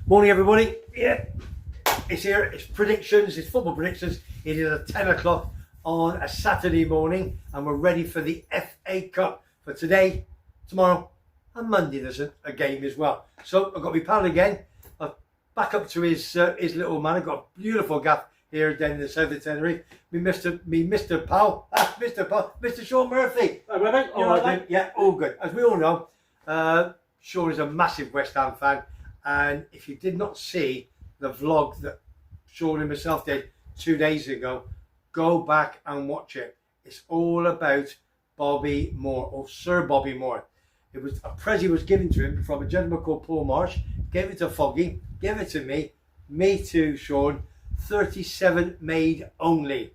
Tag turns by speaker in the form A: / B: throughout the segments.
A: Morning, everybody. Yeah, it's here. It's predictions. It's football predictions. It is at 10 o'clock on a Saturday morning, and we're ready for the FA Cup for today, tomorrow, and Monday. There's a game as well. So I've got my pal again. I'm back up to his little man. I've got a beautiful gaff here down in the south of Tenerife. Mr. Pal, Mr. Sean Murphy.
B: Hi, Webby.
A: All right, then. Yeah, all good. As we all know, Sean is a massive West Ham fan. And if you did not see the vlog that Sean and myself did 2 days ago, go back and watch it. It's all about Bobby Moore, or Sir Bobby Moore. It was a present was given to him from a gentleman called Paul Marsh. Gave it to Foggy, gave it to me to Sean. 37 made only,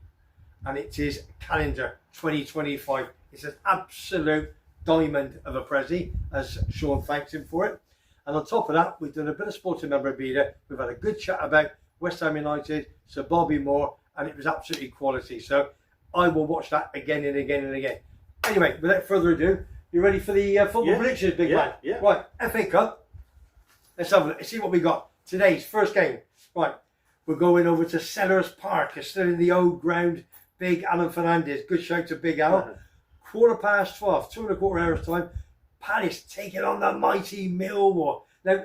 A: and it is calendar 2025. It's an absolute diamond of a present, as Sean thanks him for it. And on top of that, we've done a bit of sporting memorabilia. We've had a good chat about West Ham United, Sir Bobby Moore, and it was absolutely quality. So I will watch that again and again and again. Anyway, without further ado, you ready for the football predictions, big man?
B: Yeah.
A: Right, FA Cup. Let's have a look. Let's see what we got. Today's first game. Right, we're going over to Sellers Park. It's still in the old ground. Big Alan Fernandez. Good shout to Big Al. 12:15, 2.25 hours time. Palace taking on the mighty Millwall. Now,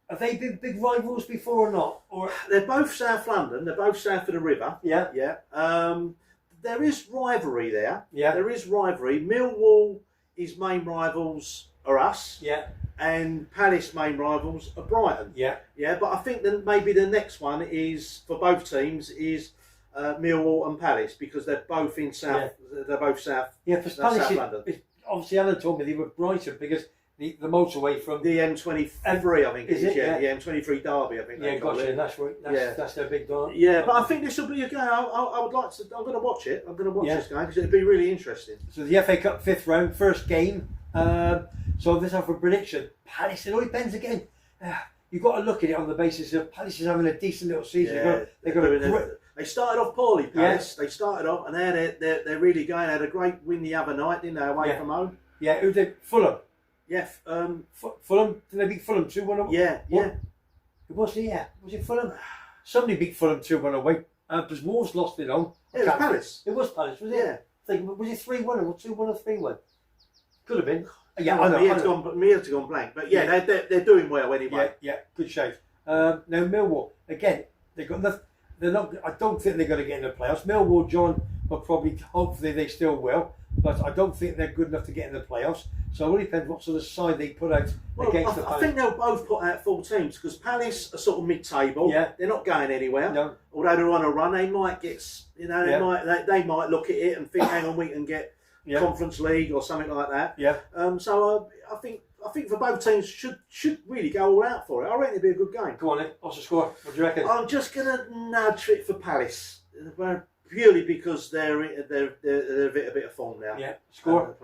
A: have they been big rivals before or not? Or
B: They're both South London. They're both south of the river.
A: Yeah.
B: Yeah. There is rivalry there.
A: Yeah.
B: There is rivalry. Millwall, his main rivals are us.
A: Yeah.
B: And Palace main rivals are Brighton.
A: Yeah.
B: Yeah. But I think that maybe the next one is for both teams is Millwall and Palace, because they're both in South. Yeah. They're both South.
A: Yeah. For
B: South
A: Palace,
B: London.
A: obviously Alan told me they were Brighton because the motorway from
B: The M23, I think
A: is it?
B: Yeah, the M23 Derby, I think.
A: Yeah, gotcha. And that's right. That's their big derby.
B: Yeah, but I think this will be a game. I would like to. I'm going to watch it. I'm going to watch this game because it'd be really interesting.
A: So the FA Cup fifth round, first game. So this is for prediction. Palace, it all depends again. You've got to look at it on the basis of Palace is having a decent little season.
B: Yeah, they started off poorly, Palace.
A: Yeah.
B: They started off, and they're really going. They had a great win the other night, didn't they, away from home?
A: Yeah, who did? Fulham.
B: Yeah,
A: Fulham. Did they beat Fulham 2-1?
B: Yeah.
A: It was Was it Fulham? Somebody beat Fulham 2-1 away. Because Wolves lost it on.
B: It was Palace.
A: It was Palace, was it?
B: Yeah.
A: Was it 3-1 or 2-1 or 3-1? Could have been. Yeah,
B: I
A: know.
B: Me had gone blank, but they're doing well anyway.
A: Yeah, good shape. Now Millwall again. They're not. I don't think they're going to get in the playoffs. Millwall, John, will probably. Hopefully, they still will. But I don't think they're good enough to get in the playoffs. So it really depends what sort of side they put out against the Palace.
B: I think they'll both put out full teams because Palace are sort of mid-table.
A: Yeah.
B: They're not going anywhere.
A: No.
B: Although they're on a run, they might get. They might look at it and think, hang on, we can get Conference League or something like that.
A: Yeah.
B: So I think for both teams should really go all out for it. I reckon it'd be a good game.
A: Go on then. What's the score? What do you reckon?
B: I'm just gonna nudge it for Palace. Purely because they're a bit of form now.
A: Yeah. Score.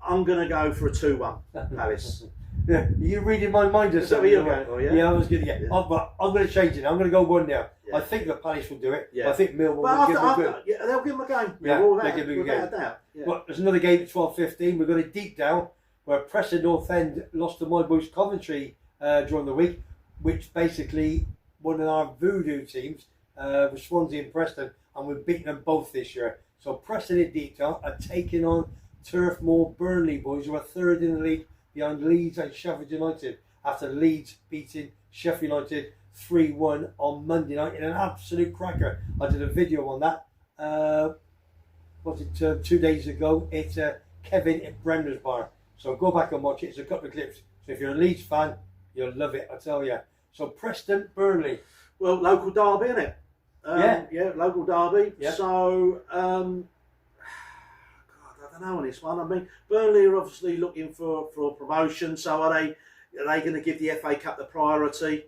B: I'm going to go for a 2-1 Palace.
A: Yeah. Are you reading my mind or
B: Is that
A: something?
B: what you're going for, yeah?
A: Yeah, I was good. Yeah. But I'm going to change it. I'm going to go 1-0.
B: Yeah.
A: I think the Palace will do it.
B: Yeah.
A: I think Millwall will give them a good.
B: Yeah, they'll give them a game.
A: Yeah,
B: they'll
A: give them a game.
B: without a doubt. Yeah.
A: But there's another game at 12:15. We're going to deep down where Preston North End lost to my boys Coventry during the week, which basically one of our voodoo teams was Swansea and Preston, and we've beaten them both this year. So Preston in deep down are taking on Turf Moor Burnley boys, who are third in the league behind Leeds and Sheffield United, after Leeds beating Sheffield United 3-1 on Monday night in an absolute cracker. I did a video on that. 2 days ago? It's Kevin at Bremner's Bar. So go back and watch it. It's a couple of clips. So if you're a Leeds fan, you'll love it, I tell you. So Preston, Burnley.
B: Well, local derby, isn't it? Yeah, local derby.
A: Yeah.
B: So, God, I don't know on this one. I mean, Burnley are obviously looking for promotion. So are they going to give the FA Cup the priority?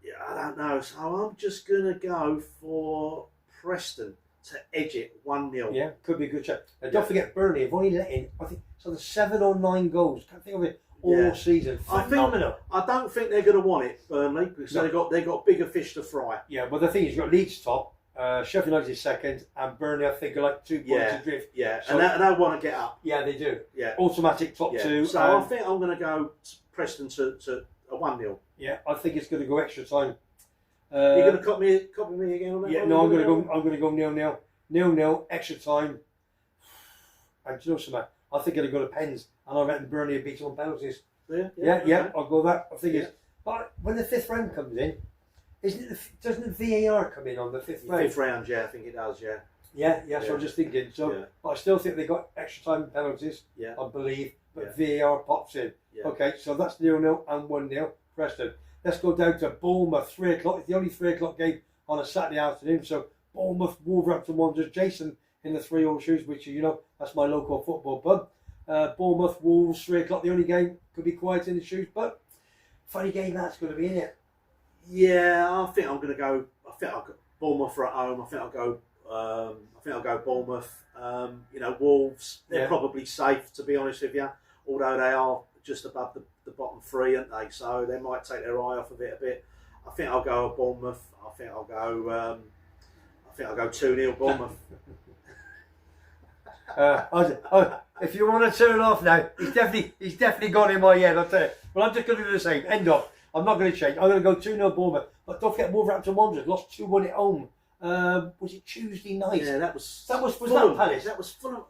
B: Yeah, I don't know. So I'm just going to go for Preston to edge it 1-0.
A: Yeah, could be a good shot. Now, don't forget Burnley have only let in, I think, sort of 7 or 9 goals. Can't think of it all season. Phenomenal.
B: I don't think they're going to want it, Burnley, because they've got bigger fish to fry.
A: Yeah, but the thing is, you've got Leeds top, Sheffield United second, and Burnley, I think, are like 2 points adrift.
B: Yeah,
A: so,
B: and they want to get up.
A: Yeah, they do.
B: Yeah,
A: automatic top 2.
B: So I think I'm going to go Preston to 1-0.
A: Yeah, I think it's going to go extra time.
B: You're going to copy me again on that?
A: Yeah,
B: one?
A: no, I'm going to go 0-0. 0-0, extra time. And do you know something? I think it'll go to pens, and I reckon Burnley will beat them on penalties. Yeah, I'll go that. I think it's. But when the 5th round comes in, doesn't the VAR come in on the 5th round?
B: 5th round, yeah, I think it does, yeah.
A: Yeah, so I'm just thinking. So, but I still think they got extra time penalties.
B: Yeah.
A: I believe, but VAR pops in. Yeah. Okay, so that's 0-0 and 1-0. Preston. Let's go down to Bournemouth, 3 o'clock. It's the only 3 o'clock game on a Saturday afternoon. So Bournemouth, Wolverhampton Wanderers, Jason in the 3 shoes, which that's my local football pub. Bournemouth, Wolves, 3 o'clock. The only game could be quiet in the shoes, but funny game that's going to be in it.
B: Yeah, I think I'm going to go. I think I'll go Bournemouth are at home. I think I'll go. Bournemouth. Wolves. They're probably safe, to be honest with you. Although they are just above the bottom 3, aren't they? So they might take their eye off of it a bit. I think I'll go Bournemouth. I think I'll go 2-0 Bournemouth.
A: If you want to turn off now, he's definitely gone in my head. I'll tell you. Well, I'm just going to do the same. End of. I'm not going to change. I'm going to go 2-0 Bournemouth. But don't forget, Wolverhampton Wanderers lost 2-1 at home. Was it Tuesday night?
B: Yeah, that was
A: that Palace.
B: That was Fulham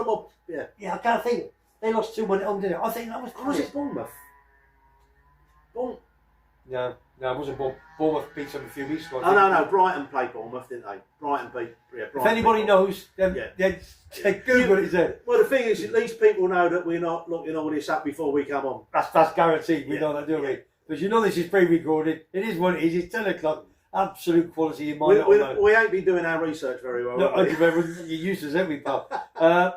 B: up. Yeah.
A: Yeah, I can't think. They lost 2-1 at home, didn't it? I think that was Palace.
B: Was it Bournemouth?
A: No, it wasn't Bournemouth. Bournemouth beat them a few weeks ago.
B: No. Brighton played Bournemouth, didn't they? Brighton beat.
A: If anybody knows, then Google it. There.
B: Well, the thing is, at least people know that we're not looking all this up before we come on.
A: That's guaranteed. We know that, don't we? Because this is pre-recorded. It is what it is. It's 10 o'clock. Absolute quality in my
B: we ain't been doing our research very well.
A: No, you're used to it, we pal.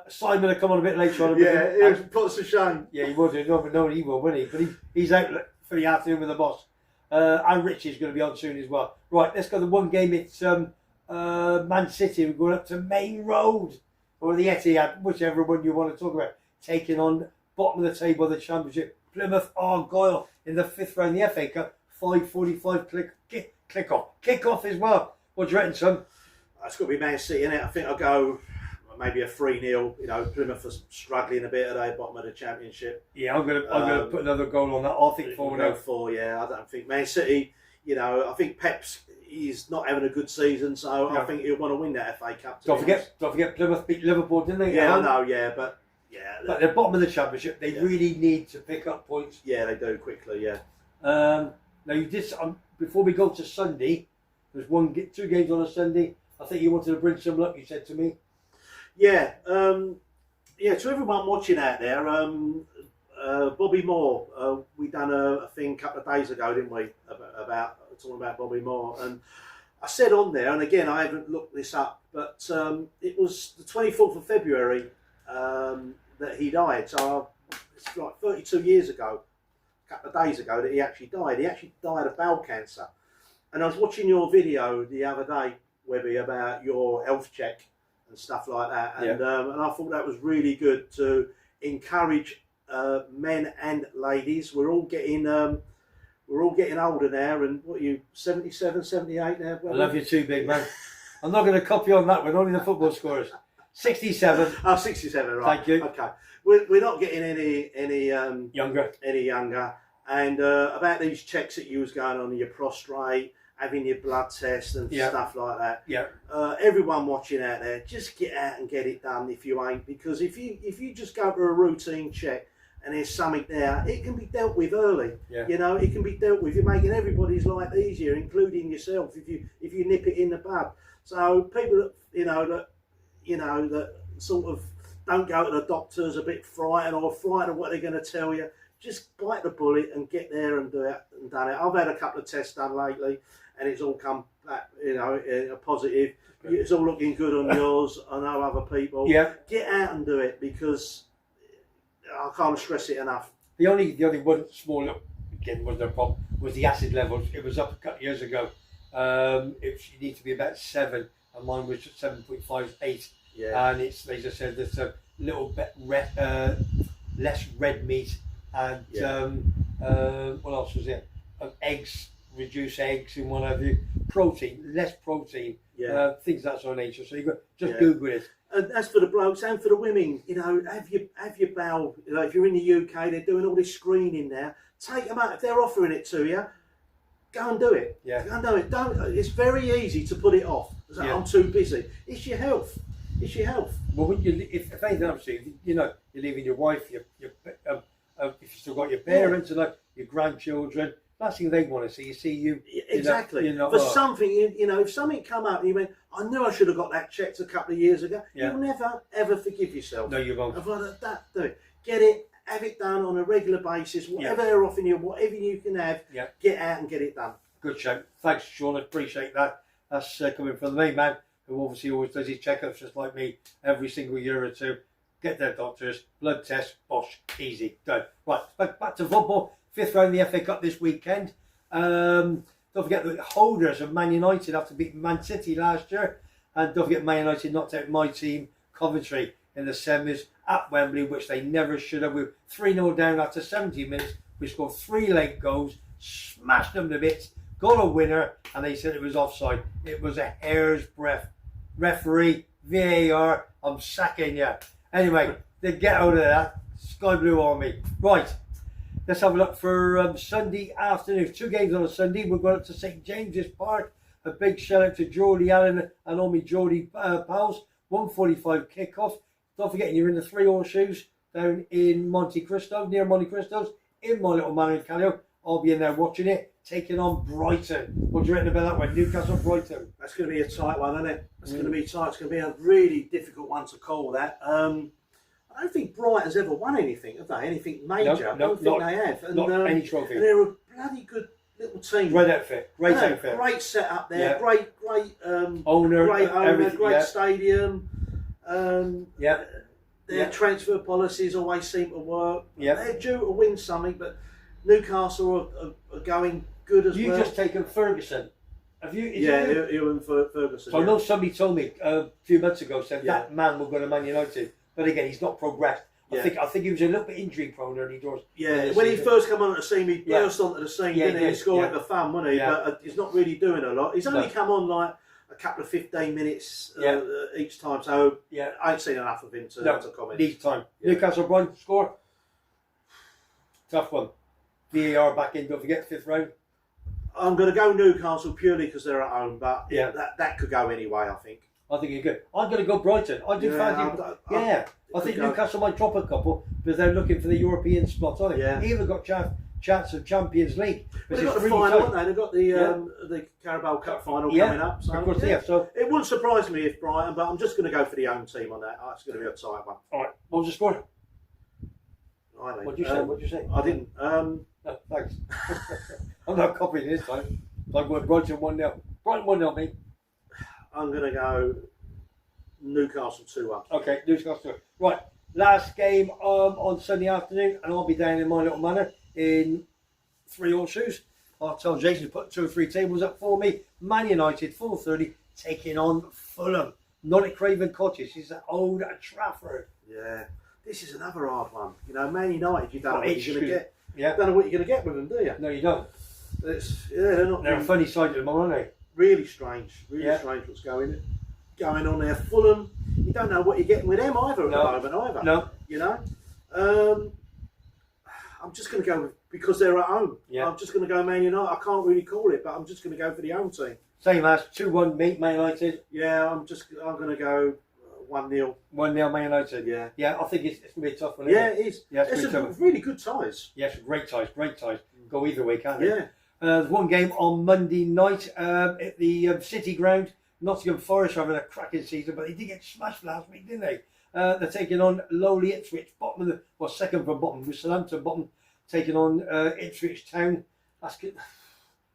A: Simon will come on a bit later on.
B: It puts to shame.
A: Yeah, he will do. No, he will, won't he? But he's out for the afternoon with the boss. And Richie's going to be on soon as well. Right, let's go to one game. It's Man City. We're going up to Main Road or the Etihad, whichever one you want to talk about. Taking on bottom of the table of the Championship, Plymouth Argyle in the 5th round, the FA Cup. 5:45 kick off as well. What do you reckon, son?
B: It's got to be Man City, innit? I think I'll go maybe a 3-0. Plymouth are struggling a bit at the bottom of the Championship.
A: Yeah, I'm gonna put another goal on that. I think
B: 4-4. Yeah, I don't think Man City. I think Pep's is not having a good season, so I think he'll want to win that FA Cup.
A: Don't forget Plymouth beat Liverpool, didn't they?
B: Yeah, I know. Yeah, but
A: the bottom of the Championship, they really need to pick up points.
B: Yeah, they do quickly. Yeah.
A: Now you did. Before we go to Sunday, there's 2 games on a Sunday. I think you wanted to bring some luck. You said to me.
B: Yeah. To everyone watching out there, Bobby Moore. We done a thing a couple of days ago, didn't we? About talking about Bobby Moore, and I said on there, and again I haven't looked this up, but it was the 24th of February that he died. So it's like 32 years ago. Couple of days ago that he actually died. He actually died of bowel cancer. And I was watching your video the other day, Webby, about your health check and stuff like that. And and I thought that was really good to encourage men and ladies. We're all getting older now. And what are you, 77, 78 now?
A: I love you too, big man. I'm not going to copy on that one. Only the football scorers. 67.
B: Oh, 67, right.
A: Thank you.
B: Okay. We're not getting any younger. And about these checks that you was going on, your prostate, having your blood test and stuff like that.
A: Yeah.
B: Everyone watching out there, just get out and get it done if you ain't. Because if you just go for a routine check and there's something there, it can be dealt with early. Yeah. It can be dealt with. You're making everybody's life easier, including yourself, if you nip it in the bud. So people that sort of don't go to the doctors a bit frightened of what they're going to tell you. Just bite the bullet and get there and do it and done it. I've had a couple of tests done lately, and it's all come back, positive. Okay. It's all looking good on yours. I know other people. Yeah. Get out and do it because I can't stress it enough.
A: The only one small again was no problem was the acid levels. It was up a couple of years ago. You need to be about 7, and mine was 7.58. Yeah. And they just said there's a little bit less red meat. And what else was it? Eggs, reduce eggs and what have you. Protein, less protein. Yeah. Things that sort of nature. So you got just Google it.
B: And that's for the blokes and for the women. You know, have your bowel. You know, if you're in the UK, they're doing all this screening now. Take them out if they're offering it to you. Go and do it.
A: Yeah.
B: Go and do it. Don't. It's very easy to put it off. Like, I'm too busy. It's your health. It's your health.
A: Well, when you, if anything happens to you, you know, you're leaving your wife, if you still got your parents and like your grandchildren, last thing they want to see is see you.
B: Exactly.
A: You know,
B: for something, you know, if something come up and you went, I knew I should have got that checked a couple of years ago. You'll never ever forgive yourself.
A: No, you won't.
B: Do it. Get it. Have it done on a regular basis. Whatever they're offering you, whatever you can have, get out and get it done.
A: Good shout. Thanks, Sean. I appreciate that. That's coming from the main man, who obviously always does his checkups just like me every single year or two. Get their doctors, blood tests, bosh, easy, done. Right, back to football. 5th round of the FA Cup this weekend. Don't forget the holders of Man United after beating Man City last year. And don't forget Man United knocked out my team, Coventry, in the semis at Wembley, which they never should have. We were 3-0 down after 70 minutes. We scored 3 late goals, smashed them to bits, got a winner, and they said it was offside. It was a hair's breadth. Referee, VAR, I'm sacking you. Anyway, they get out of that. Sky Blue Army. Right, let's have a look for Sunday afternoon. 2 games on a Sunday. We're going up to St James's Park. A big shout out to Geordie Allen and all my Geordie pals. 1:45 kickoff. Don't forget, you're in the 3 Horseshoes down in Monte Cristo, near Monte Cristo's, in my little manor in Callio. I'll be in there watching it, taking on Brighton. What do you reckon about that one? Newcastle, Brighton.
B: That's going to be a tight one, isn't it? It's going to be tight. It's going to be a really difficult one to call that. I don't think Brighton's ever won anything, have they? Anything major? I don't think they have. And,
A: not any trophy.
B: And they're a bloody good little team.
A: Great outfit. Great outfit.
B: Great setup there. Great
A: owner.
B: Great owner. Great stadium. Their transfer policies always seem to work. They're due to win something, but Newcastle are going good as well.
A: You've just taken Ferguson. Have you?
B: Ewan Ferguson.
A: So I know somebody told me a few months ago, said that man will go to Man United. But again, he's not progressed. I think he was a little bit injury prone early doors.
B: When he first came onto the scene, he burst onto the scene, didn't he? He scored like a fan, wasn't he? But he's not really doing a lot. He's only come on like a couple of 15 minutes each time, so I ain't seen enough of him to comment.
A: Needs time. Newcastle Brighton score. Tough one. VAR back in, don't forget, 5th round.
B: I'm going to go Newcastle purely because they're at home, but that could go anyway, I think.
A: I think you're good. I'm going to go Brighton. I do fancy. I think Newcastle might drop a couple because they're looking for the European spot, aren't they? They even got chance of Champions League.
B: Well, they've got the final, haven't they? They've got the Carabao Cup final coming up. So,
A: of course, so
B: it wouldn't surprise me if Brighton, but I'm just going to go for the home team on that. It's going to be a tight one.
A: All right. What was the score? What did you say? What did you say?
B: I didn't.
A: No, thanks. I'm not copying this time. I'm going Brighton 1-0. Brighton 1-0, mate.
B: I'm going to go Newcastle 2-1.
A: Okay, Newcastle 2-1. Right, last game on Sunday afternoon, and I'll be down in my little manor in 3 Horseshoes. I'll tell Jason to put 2 or 3 tables up for me. Man United, 4:30, taking on Fulham. Not at Craven Cottage, it's at Old Trafford.
B: Yeah, this is another hard one. You know, Man United, you don't know what you're going to get.
A: Yeah.
B: Don't know what you're going to get with them, do you?
A: No, you don't.
B: They're
A: a funny side of them, aren't they?
B: Really strange. Really strange what's going on there. Fulham, you don't know what you're getting with them either at the moment either.
A: No.
B: You know? I'm just going to go because they're at home.
A: Yeah.
B: I'm just going to go Man United. I can't really call it, but I'm just going to go for the home team.
A: Same as 2-1 Man United.
B: Yeah, I'm going to go 1-0.
A: 1-0 Man United.
B: Yeah.
A: Yeah, I think it's going to be a tough one.
B: Yeah, it is.
A: Yeah,
B: it's really good ties.
A: Yes, great ties. Go either way, can't it?
B: Yeah.
A: There's one game on Monday night at the City Ground. Nottingham Forest are having a cracking season, but they did get smashed last week, didn't they? They're taking on lowly Ipswich, second from bottom, with Southampton bottom, taking on Ipswich Town. That's good.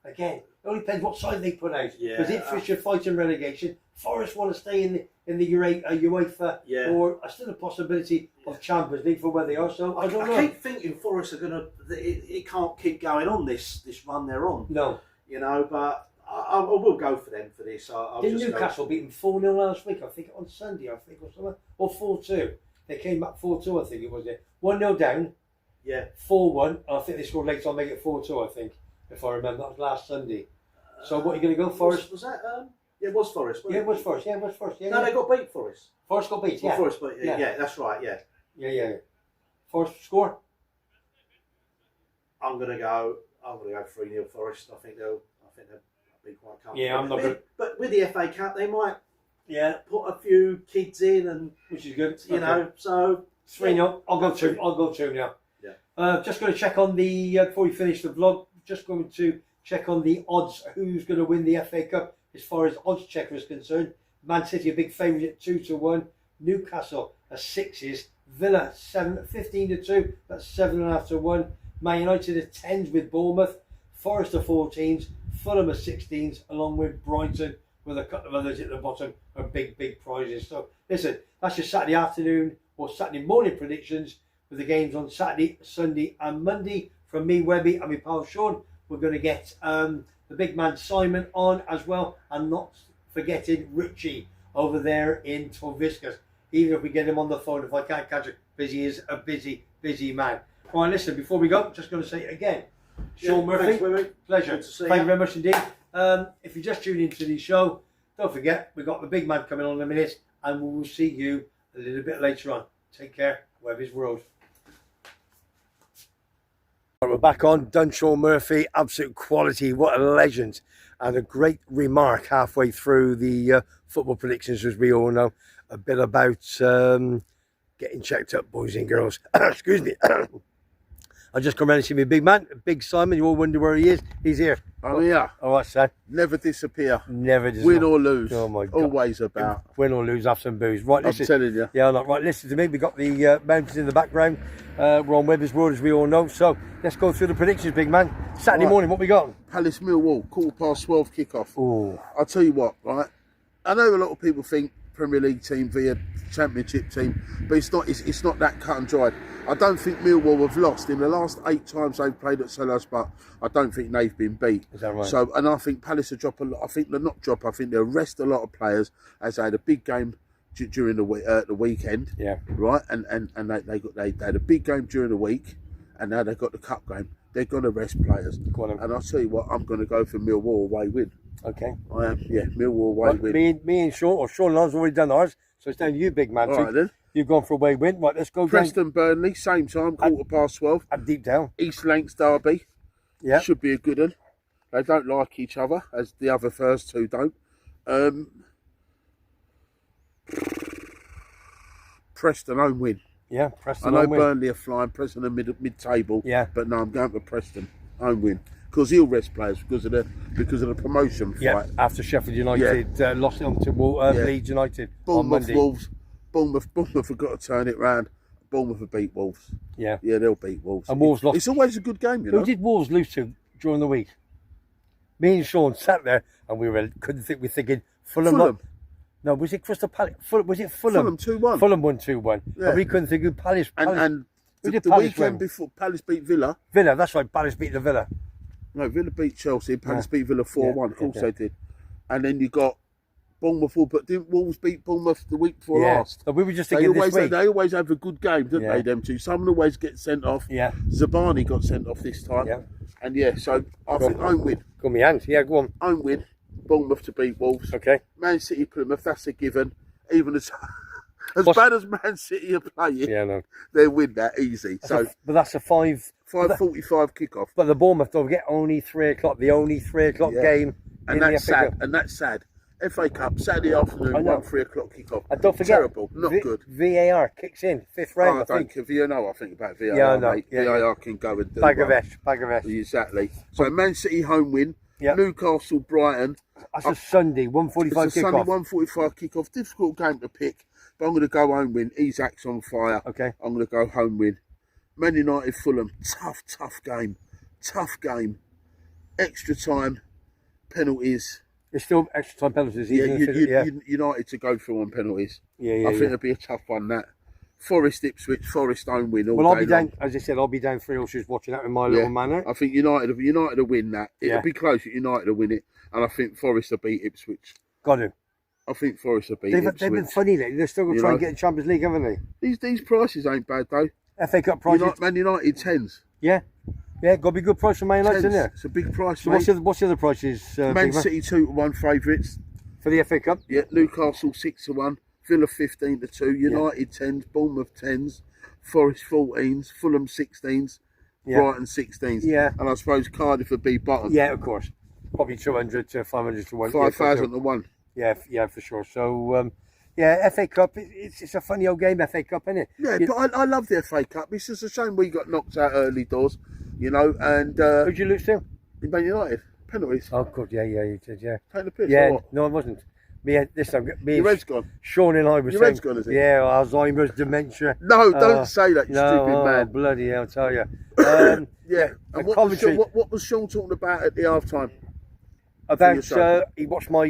A: Again, it only depends what side they put out. Because Ipswich are fighting relegation. Forest want to stay in the UEFA, or still a possibility of Champions League for where they are. So I don't know.
B: I keep thinking Forest are going to. It can't keep going on this run they're on.
A: No,
B: you know, but I will go for them for this.
A: Didn't Newcastle beat them 4-0 last week? I think on Sunday. Or something, or 4-2. They came back 4-2. I think it was it 1-0 down.
B: Yeah.
A: 4-1. I think they scored later on, make it 4-2. I think, if I remember, that was last Sunday. So what are you going to go, Forest?
B: Was that Yeah, it was Forest.
A: Yeah, it was Forest. Yeah, it was Forest. Yeah,
B: No,
A: yeah.
B: they got beat, Forest.
A: Forest got beat. Yeah,
B: Well, Forest beat.
A: Yeah.
B: Yeah, that's right. Yeah.
A: yeah. Forest score.
B: I'm gonna go 3-0 Forest. I think they'll be quite comfortable.
A: Yeah, I'm not good.
B: But with the FA Cup, they might
A: Yeah,
B: put a few kids in, and
A: which is good.
B: you know, so
A: 3-0. I'll go 2. I'll go 2 now.
B: Yeah.
A: Just going to check on the before we finish the vlog. Just going to check on the odds. Who's going to win the FA Cup as far as odds checker is concerned? Man City a big favourite at 2-1. Newcastle a 6s. Villa 15-2. That's 7.5-1. Man United a 10s with Bournemouth. Forest a 14s. Fulham a 16s, along with Brighton, with a couple of others at the bottom are big prizes. So listen, that's your Saturday afternoon or Saturday morning predictions with the games on Saturday, Sunday and Monday. From me, Webby, and my pal Sean, we're going to get the big man Simon on as well, and not forgetting Richie over there in Torviscus. Even if we get him on the phone, if I can't catch him, because he is a busy man. Right, listen, before we go, just going to say it again. Sean Murphy,
B: thanks,
A: pleasure. Thank you very much indeed. If you just tuned into the show, don't forget, we've got the big man coming on in a minute, and we will see you a little bit later on. Take care. Webby's World. We're back on. Done Sean Murphy, absolute quality. What a legend. And a great remark halfway through the football predictions, as we all know. A bit about getting checked up, boys and girls. Excuse me. I just come around and see my big man, Big Simon. You all wonder where he is. He's here.
C: I'm here.
A: All right, son.
C: Never disappear.
A: Never disappear.
C: Win or lose.
A: Oh my God.
C: Always about.
A: Win or lose, have some booze. Right, listen.
C: I'm telling you.
A: Yeah, right. Listen to me. We've got the mountains in the background. We're on Webby's World, as we all know. So let's go through the predictions, big man. Saturday morning, what we got?
C: Palace Millwall, 12:15 kick-off.
A: Oh.
C: I'll tell you what, right? I know a lot of people think Premier League team via Championship team, but it's not that cut and dried. I don't think Millwall have lost in the last 8 times they've played at Selhurst, but I don't think they've been beat.
A: Is that right?
C: So, and I think Palace will drop a lot. I think they'll not drop. I think they'll rest a lot of players as they had a big game during the weekend.
A: Yeah.
C: Right, and they had a big game during the week, and now they've got the cup game. They're going to rest players.
A: Go on,
C: and I'll tell you what, I'm going to go for Millwall away win.
A: Okay.
C: I am, yeah, Millwall away win.
A: Me and Sean, or Sean and I's already done ours, so it's down to you, big man.
C: All right then.
A: You've gone for away win. Right, let's go.
C: Preston Burnley, same time, 12:15.
A: At deep down.
C: East Lancs Derby.
A: Yeah.
C: Should be a good one. They don't like each other, as the other first two don't. Preston home win.
A: Yeah, Preston
C: I know
A: home win.
C: Burnley are flying, Preston are mid-table.
A: Yeah.
C: But no, I'm going for Preston home win. Because he'll rest players because of the promotion fight.
A: Yeah, after Sheffield United lost on to Leeds United on Monday.
C: Wolves. Bournemouth have got to turn it round. Bournemouth have beat Wolves.
A: Yeah.
C: Yeah, they'll beat Wolves.
A: And Wolves lost.
C: It's always a good game, you know.
A: Who did Wolves lose to during the week? Me and Sean sat there and we're thinking Fulham. No, was it Crystal Palace? Was it Fulham?
C: Fulham 2-1.
A: Fulham won 2-1.
C: Yeah.
A: And we couldn't think of Palace.
C: And
A: who
C: the
A: did Palace
C: weekend
A: win?
C: before, Palace beat Villa.
A: Villa, that's right. Palace beat the Villa.
C: No, Villa beat Chelsea. Palace beat Villa 4-1. Of course
A: okay.
C: they did. And then you got Bournemouth, but didn't Wolves beat Bournemouth the week before last?
A: So we were just thinking this week.
C: They always have a good game, don't they, them two? Someone always gets sent off.
A: Yeah.
C: Zabani got sent off this time.
A: Yeah.
C: And so I think home win.
A: Go on my hand. Yeah, go on.
C: Home win. Bournemouth to beat Wolves.
A: Okay. Man
C: City Plymouth, that's a given. Even as bad as Man City are playing, they win that easy.
A: But that's a
C: 5:45 kickoff.
A: But the Bournemouth don't get only 3 o'clock. The only 3 o'clock game.
C: And that's sad. And that's sad. FA Cup Saturday afternoon, 3 o'clock kickoff.
A: And don't forget,
C: terrible, not good.
A: VAR kicks in 5th round.
C: I don't care. I think about VAR.
A: Yeah, I know.
C: Mate. VAR can go and do
A: Bag of Esh.
C: Exactly. So Man City home win.
A: Yeah.
C: Newcastle Brighton.
A: That's a Sunday 1:45
C: It's a
A: kickoff.
C: Sunday 1:45 kickoff. Difficult game to pick, but I'm going to go home win. Isak's on fire.
A: Okay.
C: I'm going to go home win. Man United Fulham. Tough game. Extra time. Penalties.
A: It's still extra time penalties.
C: United to go through on penalties. I think it'll be a tough one. That Forest Ipswich, Forest home win.
A: I'll be down. As I said, I'll be down 3 Oceans watching that in my little manner.
C: I think United will win that. It'll be close. United will win it, and I think Forest will beat Ipswich.
A: Got to.
C: I think Forest will beat Ipswich.
A: They've been funny lately. They're still going to try and get in Champions League, haven't they?
C: These prices ain't bad though.
A: FA Cup prices.
C: Man United 10s.
A: Yeah, got to be a good price for Man United, isn't there?
C: It's a big price.
A: So
C: mate.
A: what's the other prices?
C: Man City 2-1 favourites.
A: For the FA Cup?
C: Yeah, Newcastle 6-1, Villa 15-2, United 10s, Bournemouth 10s, Forest 14s, Fulham 16s, Brighton 16s.
A: Yeah.
C: And I suppose Cardiff would be bottom.
A: Yeah, of course. Probably 200 to 500 to 1.
C: 5,000 to 1.
A: Yeah, for sure. So, FA Cup, it's a funny old game, FA Cup, isn't it?
C: Yeah, but I love the FA Cup. It's just a shame we got knocked out early doors, you know, and...
A: Who'd you lose to?
C: Man United. Penalties.
A: Oh, good, yeah, you did, yeah.
C: Take the piss,
A: Yeah,
C: or what?
A: no, I wasn't. This time,
C: Your red's gone.
A: Sean and I were
C: Your
A: saying...
C: red's gone, is it?
A: Yeah, Alzheimer's, dementia.
C: No, don't say that, you stupid man.
A: Bloody hell, I tell you.
C: Yeah, and what was Sean talking about at the half-time?
A: About he watched my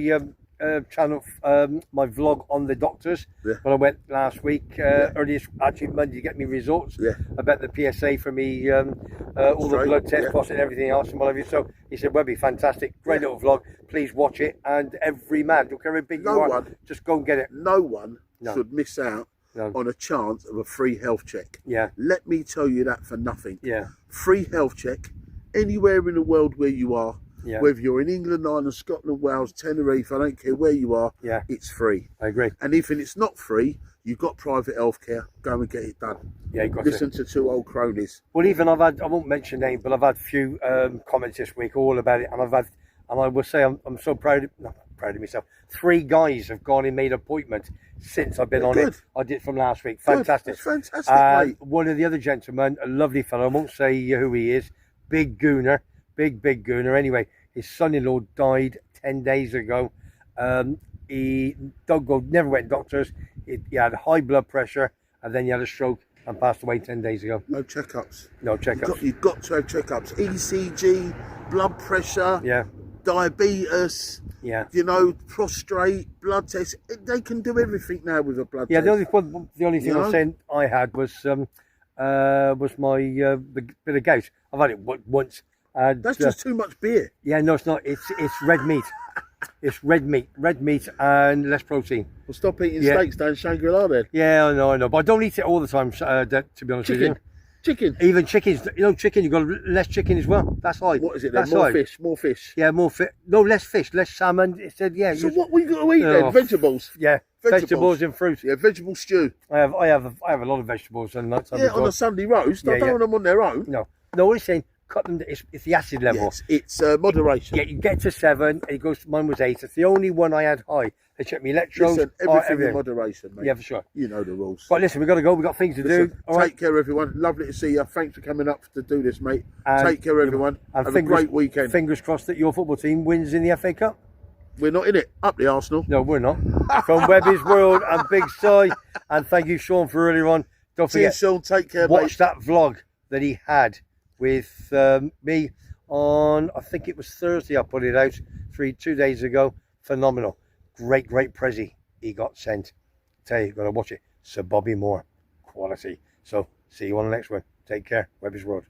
A: channel, my vlog on the doctors.
C: Yeah.
A: When I went last week, earliest actually Monday to get me results.
C: Yeah.
A: About the PSA for me, all the blood tests, and everything else and whatever. So he said, "Webby, fantastic, great little vlog. Please watch it." And every man, don't care how big you are, just go and get it.
C: No one should miss out on a chance of a free health check.
A: Yeah.
C: Let me tell you that for nothing.
A: Yeah.
C: Free health check anywhere in the world where you are.
A: Yeah.
C: Whether you're in England, Ireland, Scotland, Wales, Tenerife, I don't care where you are, it's free.
A: I agree.
C: And even if it's not free, you've got private healthcare, go and get it done.
A: Yeah, you got
C: Listen to two old cronies.
A: Well, even I won't mention names, but I've had a few comments this week all about it, and I will say I'm so proud of myself. 3 guys have gone and made an appointment since I've been on it. I did from last week. Fantastic.
C: That's fantastic, mate.
A: One of the other gentlemen, a lovely fellow, I won't say who he is, big gooner, big gooner. Anyway, his son-in-law died 10 days ago. He never went to doctors. He had high blood pressure, and then he had a stroke and passed away 10 days ago.
C: No checkups.
A: No checkups.
C: You've got to have checkups. ECG, blood pressure, diabetes, you know, prostrate, blood tests. They can do everything now with a blood test.
A: The only thing I'm saying I had was my bit of gout. I've had it once.
C: That's just too much beer.
A: Yeah, no, it's not. It's red meat. It's red meat and less protein.
C: Well, stop eating steaks down Shangri-La then.
A: Yeah, I know, but I don't eat it all the time. To be honest with you.
C: Chicken.
A: Even chickens. You know, chicken. You got less chicken as well. That's high.
C: What is it then?
A: That's
C: More
A: high.
C: fish. More fish.
A: Yeah, more fish. No, less fish. Less salmon. It said
C: So what we got to eat then? Vegetables.
A: Yeah, vegetables and fruit.
C: Yeah, vegetable stew.
A: I have a lot of vegetables and nuts.
C: Yeah, on a Sunday roast. I don't want them on their own.
A: No, what he's saying. Cut them. It's the acid level.
C: Yes, it's moderation.
A: Yeah, you get to 7, and it goes. Mine was 8. It's the only one I had high. They checked me electrodes.
C: Listen, everything in moderation, mate.
A: Yeah, for sure.
C: You know the rules.
A: But listen, we've got to go. We've got things to do. All
C: take care, everyone. Lovely to see you. Thanks for coming up to do this, mate. Take care, everyone. And have a great weekend.
A: Fingers crossed that your football team wins in the FA Cup.
C: We're not in it. Up the Arsenal.
A: No, we're not. From Webby's World and Big Si. And thank you, Sean, for earlier on. Don't forget,
C: Sean. Take care,
A: watch that vlog that he had with me on, I think it was Thursday. I put it out 2 days ago. Phenomenal. Great Prezi he got sent. Tell you, got to watch it. Sir Bobby Moore. Quality. So, see you on the next one. Take care. Webby's World.